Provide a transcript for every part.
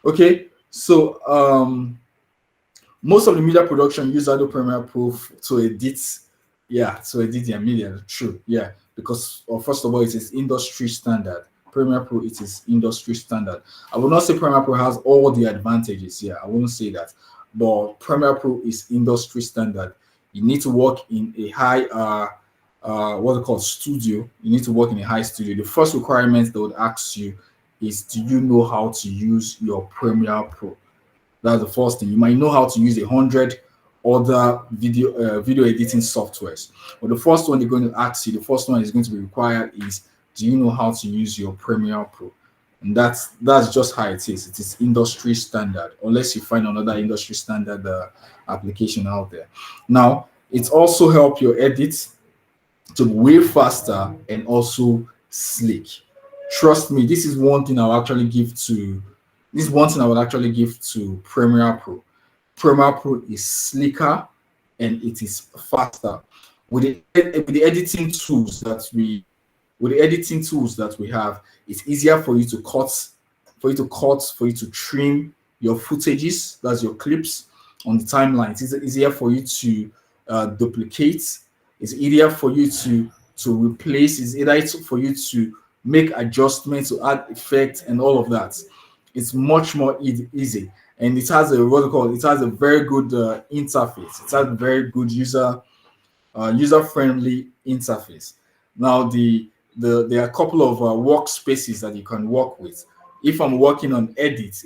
Okay, so most of the media production use Adobe Premiere Pro to edit, yeah, to edit their media. True, yeah, because first of all, it is industry standard. Premiere Pro, it is industry standard. I will not say Premiere Pro has all the advantages. Yeah, I won't say that, but Premiere Pro is industry standard. You need to work in a high, what's it called, studio. You need to work in a high studio. The first requirement they would ask you is, do you know how to use your Premiere Pro? That's the first thing. You might know how to use 100 other video editing softwares, but the first one they're going to ask you, the first one is going to be required is, do you know how to use your Premiere Pro? And that's just how it is. It is industry standard, unless you find another industry standard application out there. Now, it's also help your edit to be way faster and also slick. Trust me, this is one thing I'll actually give to this is one thing I would actually give to Premiere Pro. Premiere Pro is slicker and it is faster. With the editing tools that we have, it's easier for you to for you to trim your footages, that's your clips on the timeline. It's easier for you to duplicate. It's easier for you to replace. It's easier for you to make adjustments, to add effects and all of that. It's much more easy, and it has a what do you call it? It has a very good interface. It has a very good user friendly interface. Now there are a couple of workspaces that you can work with. If I'm working on edits,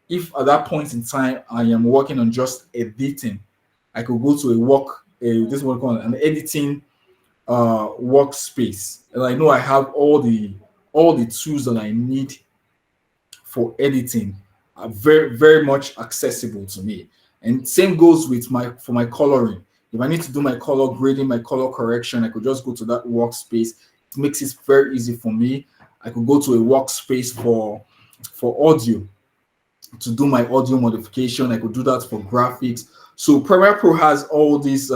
if at that point in time I am working on just editing, I could go to this is what I call an editing workspace, and I know I have all the tools that I need for editing are very very much accessible to me. And same goes with my coloring. If I need to do my color grading, my color correction, I could just go to that workspace. It makes it very easy for me. I could go to a workspace for audio to do my audio modification. I could do that for graphics. So Premiere Pro has all these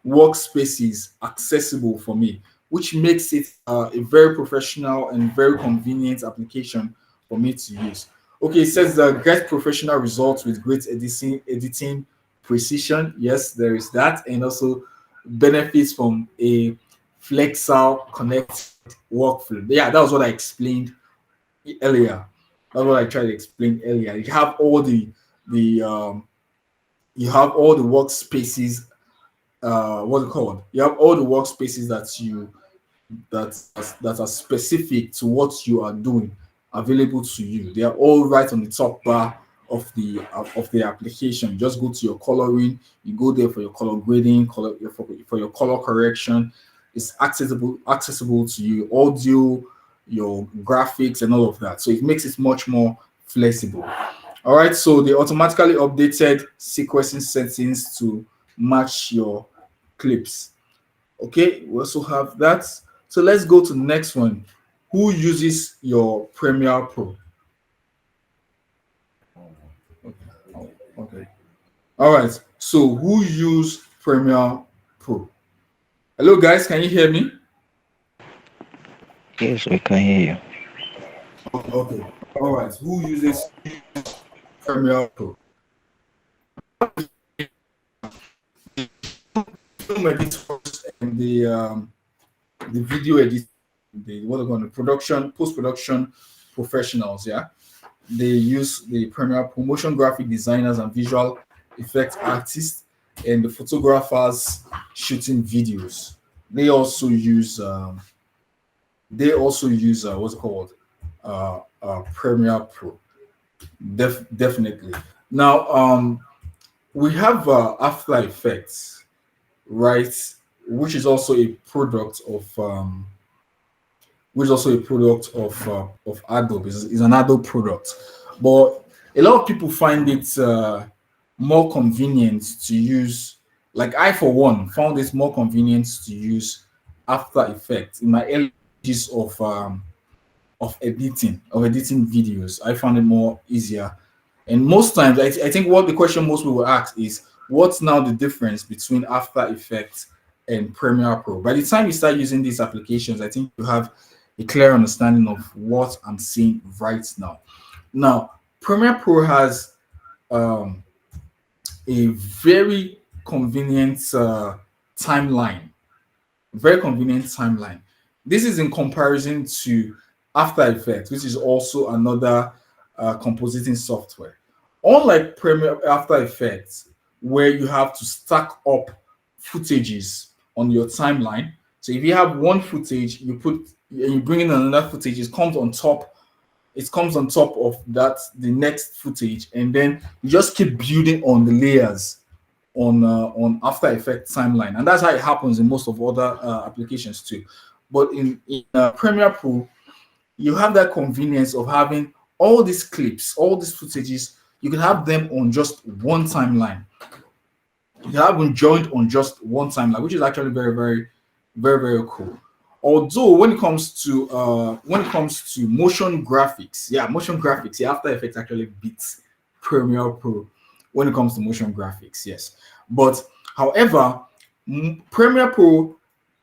workspaces accessible for me, which makes it a very professional and very convenient application for me to use. Okay, it says that get professional results with great editing precision. Yes, there is that, and also benefits from a flexile connected workflow. Yeah, that was what I explained earlier. That's what I tried to explain earlier. The you have all the workspaces. What's it called? You have all the workspaces that are specific to what you are doing available to you. They are all right on the top bar of the application. You just go to your coloring, you go there for your color grading, for your color correction. It's accessible to you, audio, your graphics, and all of that. So it makes it much more flexible. All right, so the automatically updated sequencing settings to match your clips. Okay, we also have that. So let's go to the next one. Who uses your Premiere Pro? Okay. All right. So who use Premiere Pro? Hello, guys. Can you hear me? Yes, we can hear you. Okay. All right. Who uses Premiere Pro? Film editors and the video edit, the post production professionals. Yeah, they use the Premiere Pro. Motion graphic designers and visual effect artists, and the photographers shooting videos. They also use what's it called Premiere Pro. Definitely. Now we have After Effects, right? Which is also a product of Adobe. Is an Adobe product, but a lot of people find it more convenient to use. Like I, for one, found it more convenient to use After Effects in my early days of editing videos. I found it more easier, and most times I think what the question most people ask is, what's now the difference between After Effects and Premiere Pro? By the time you start using these applications, I think you have a clear understanding of what I'm seeing right now. Now, Premiere Pro has um, a very convenient timeline. Very convenient timeline. This is in comparison to After Effects, which is also another compositing software. Unlike Premiere After Effects, where you have to stack up footages on your timeline. So if you have one footage, you put and you bring in another footage, it comes on top. It comes on top of that the next footage, and then you just keep building on the layers on After Effects timeline, and that's how it happens in most of other applications too. But in Premiere Pro, you have that convenience of having all these clips, all these footages. You can have them on just one timeline. You can have them joined on just one timeline, which is actually very cool. Although when it comes to motion graphics, motion graphics, After Effects actually beats Premiere Pro when it comes to motion graphics, yes. But however, Premiere Pro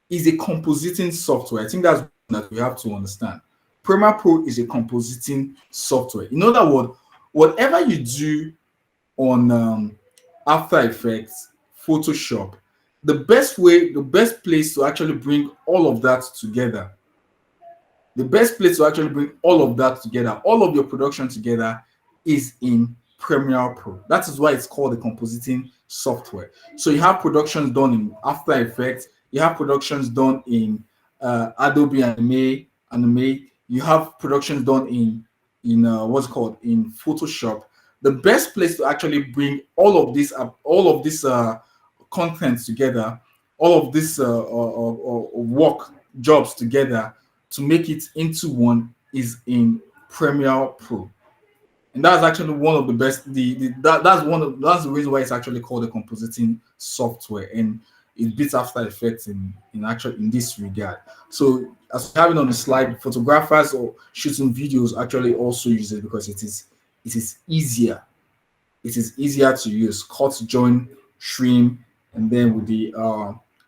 is a compositing software. I think that's that we have to understand. Premiere Pro is a compositing software. In other words, whatever you do on After Effects, Photoshop, the best place to actually bring all of that together, all of your production together, is in Premiere Pro. That is why it's called a compositing software. So you have productions done in After Effects, you have productions done in Adobe Anime, you have productions done in what's called in Photoshop. The best place to actually bring all of this content together, all of this work jobs together to make it into one is in Premiere Pro. And that's actually one of the best. That's the reason why it's actually called a compositing software, and it beats After Effects in this regard. So as we have it on the slide, photographers or shooting videos actually also use it because it is easier. It is easier to use. Cut, join, trim, and then with the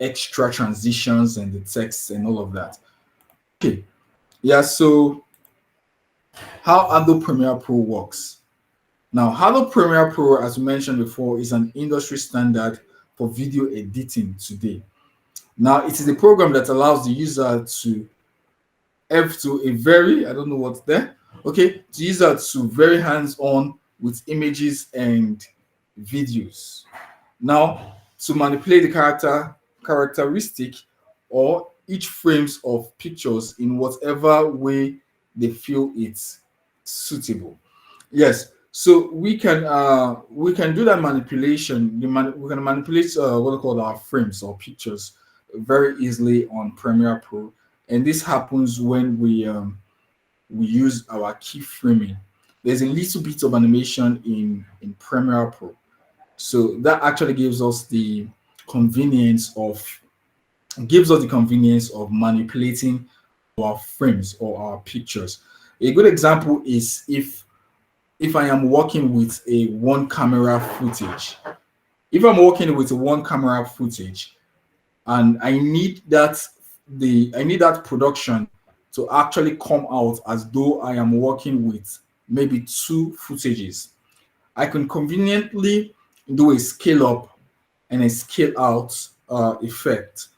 extra transitions and the text and all of that. Okay, yeah. So how Adobe Premiere Pro works. Now, Adobe Premiere Pro, as we mentioned before, is an industry standard for video editing today. Now, it is a program that allows the user to have to a very, I don't know what's there, okay, the user to very hands-on with images and videos. Now, to manipulate the characteristic or each frames of pictures in whatever way they feel it's suitable. Yes, so we can do that manipulation. We can manipulate what we call our frames or pictures very easily on Premiere Pro, and this happens when we use our keyframing. There's a little bit of animation in Premiere Pro, so that actually gives us the convenience of manipulating our frames or our pictures. A good example is if I am working with a one camera footage. If I'm working with a one camera footage and I need that production to actually come out as though I am working with maybe two footages, I can conveniently do a scale up and a scale out effect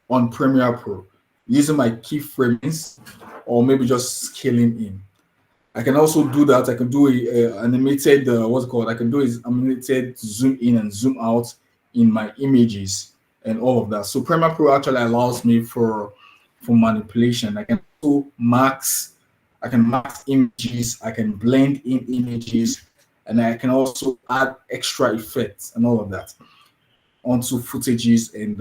on Premiere Pro using my keyframes or maybe just scaling in. I can also do that. I can do a animated what's it called? I can do is animated zoom in and zoom out in my images and all of that. So Premiere Pro actually allows me for manipulation. I can max images, I can blend in images, and I can also add extra effects and all of that onto footages and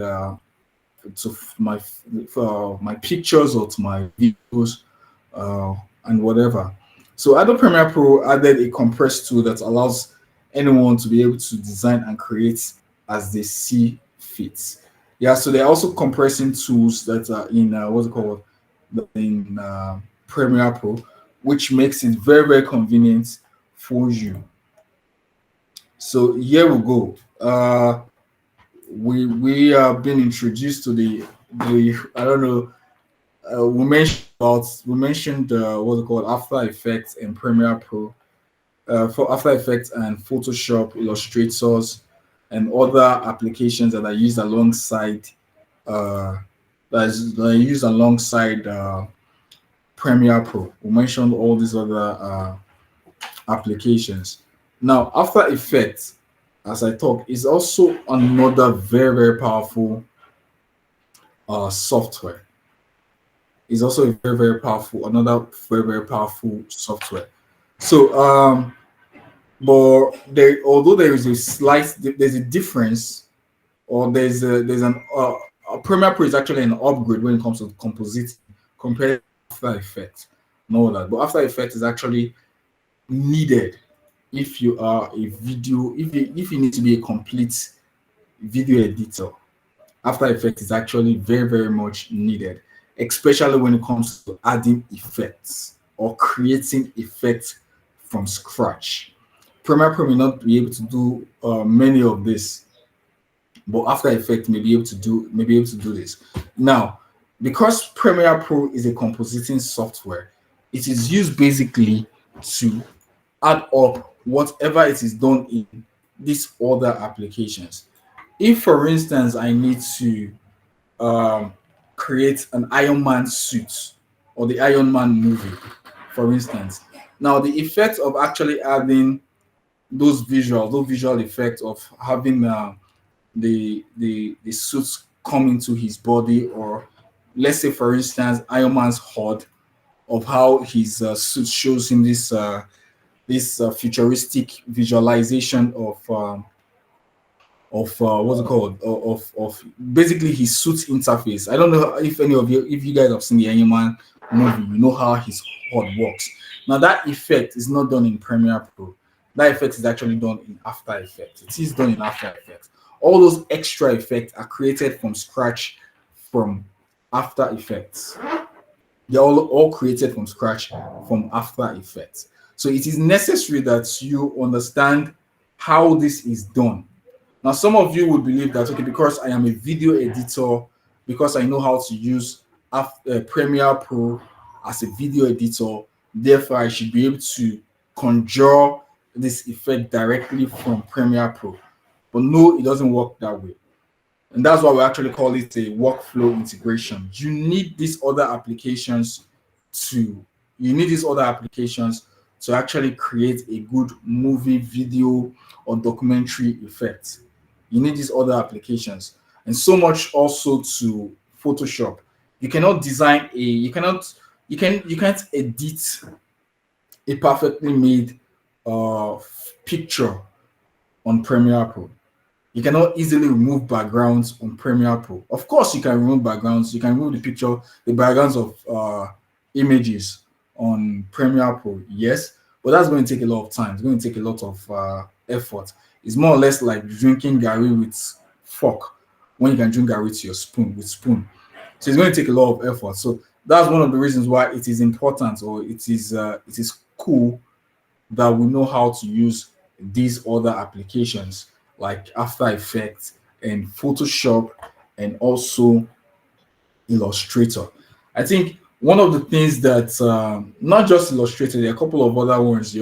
to my pictures or to my videos and whatever. So Adobe Premiere Pro added a compressed tool that allows anyone to be able to design and create as they see fit. Yeah, so there are also compressing tools that are in what's it called in Premiere Pro, which makes it very convenient for you. So here we go. We have been introduced to the I don't know. We mentioned what's it called After Effects and Premiere Pro. for After Effects and Photoshop, Illustrators, and other applications that are used alongside uh, that are used alongside Premiere Pro. We mentioned all these other applications. Now, After Effects, as I talk, is also another very very powerful software. Is also a very very powerful another very very powerful software. So but there, although there is a there's a difference, or there's an Premiere Pro is actually an upgrade when it comes to compositing compared to After Effects and all that. But After Effects is actually needed if you are a video, if you need to be a complete video editor. After Effects is actually very very much needed, especially when it comes to adding effects or creating effects from scratch. Premiere Pro may not be able to do many of this, but After Effects may be able to do this. Now, because Premiere Pro is a compositing software, it is used basically to add up whatever it is done in these other applications. If, for instance, I need to um, create an Iron Man suit or the Iron Man movie, for instance, now the effect of actually adding those visual effects of having the suits come into his body, or let's say for instance Iron Man's HUD, of how his suit shows him this futuristic visualization of what's it called of basically his suit interface. I don't know if any of you, if you guys have seen the Iron Man movie, you know how his HUD works. Now that effect is not done in Premiere Pro. That effect is actually done in After Effects. It is done in After Effects. All those extra effects are created from scratch from After Effects. They're all created from scratch from After Effects. So it is necessary that you understand how this is done. Now, some of you would believe that, okay, because I am a video editor, because I know how to use Premiere Pro as a video editor, therefore I should be able to conjure this effect directly from Premiere Pro. But no, it doesn't work that way. And that's why we actually call it a workflow integration. To you need these other applications to actually create a good movie, video, or documentary effect. You need these other applications, and so much also to Photoshop. You cannot design a you can't edit a perfectly made picture on Premiere Pro. You cannot easily remove backgrounds on Premiere Pro. Of course, you can remove backgrounds. You can remove the backgrounds of images on Premiere Pro. Yes, but that's going to take a lot of time. It's going to take a lot of effort. It's more or less like drinking Gary with fork when you can drink Gary with your spoon So it's going to take a lot of effort. So that's one of the reasons why it is important, or it is cool that we know how to use these other applications like After Effects and Photoshop and also Illustrator. I think one of the things that not just Illustrator, there are a couple of other ones. The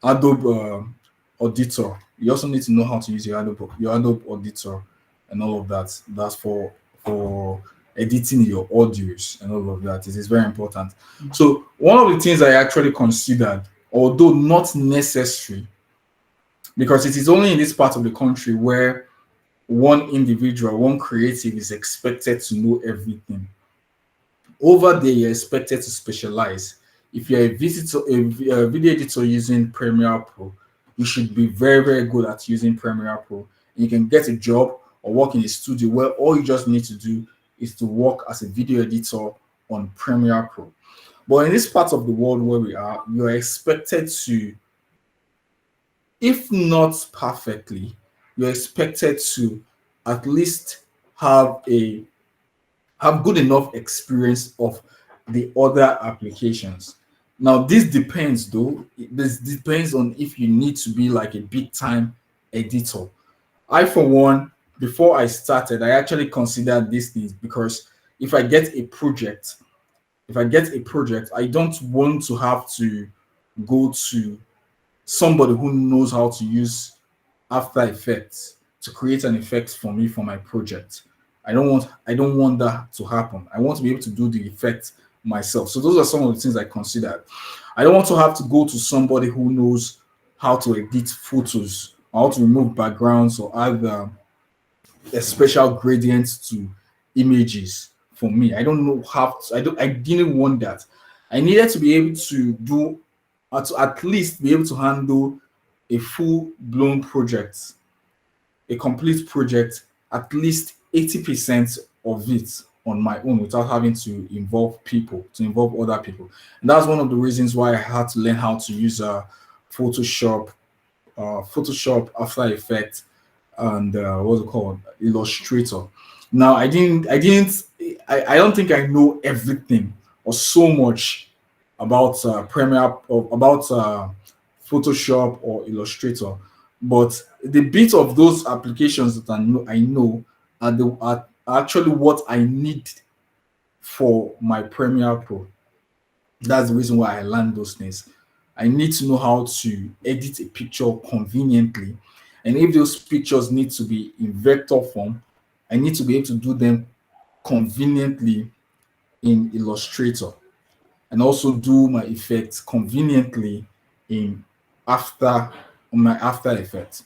Adobe Auditor. You also need to know how to use your Adobe Auditor and all of that. That's for editing your audios and all of that. It is very important. So one of the things I actually considered, although not necessary, because it is only in this part of the country where one individual, one creative is expected to know everything. Over there, you're expected to specialize. If you're a video editor using Premiere Pro, you should be very, very good at using Premiere Pro. You can get a job or work in a studio where all you just need to do is to work as a video editor on Premiere Pro. But in this part of the world where we are, you're expected to, if not perfectly, you're expected to at least have good enough experience of the other applications. Now, this depends though. This depends on if you need to be like a big time editor. I, for one, before I started, I actually considered these things, because if I get a project, if I get a project, I don't want to have to go to somebody who knows how to use After Effects to create an effect for me for my project. I don't want that to happen. I want to be able to do the effect myself. So those are some of the things I considered. I don't want to have to go to somebody who knows how to edit photos, or how to remove backgrounds, or add a special gradient to images for me. I don't know how to, I didn't want that. I needed to be able to do, to at least be able to handle a full blown project, a complete project, at least 80% of it on my own without having to involve people, to involve other people. And that's one of the reasons why I had to learn how to use Photoshop, After Effects, and what's it called, Illustrator. Now I don't think I know everything or so much about Premiere, or about Photoshop or Illustrator, but the bit of those applications that I know are actually what I need for my Premiere Pro. That's the reason why I learned those things. I need to know how to edit a picture conveniently. And if those pictures need to be in vector form, I need to be able to do them conveniently in Illustrator, and also do my effects conveniently in after on my After Effects.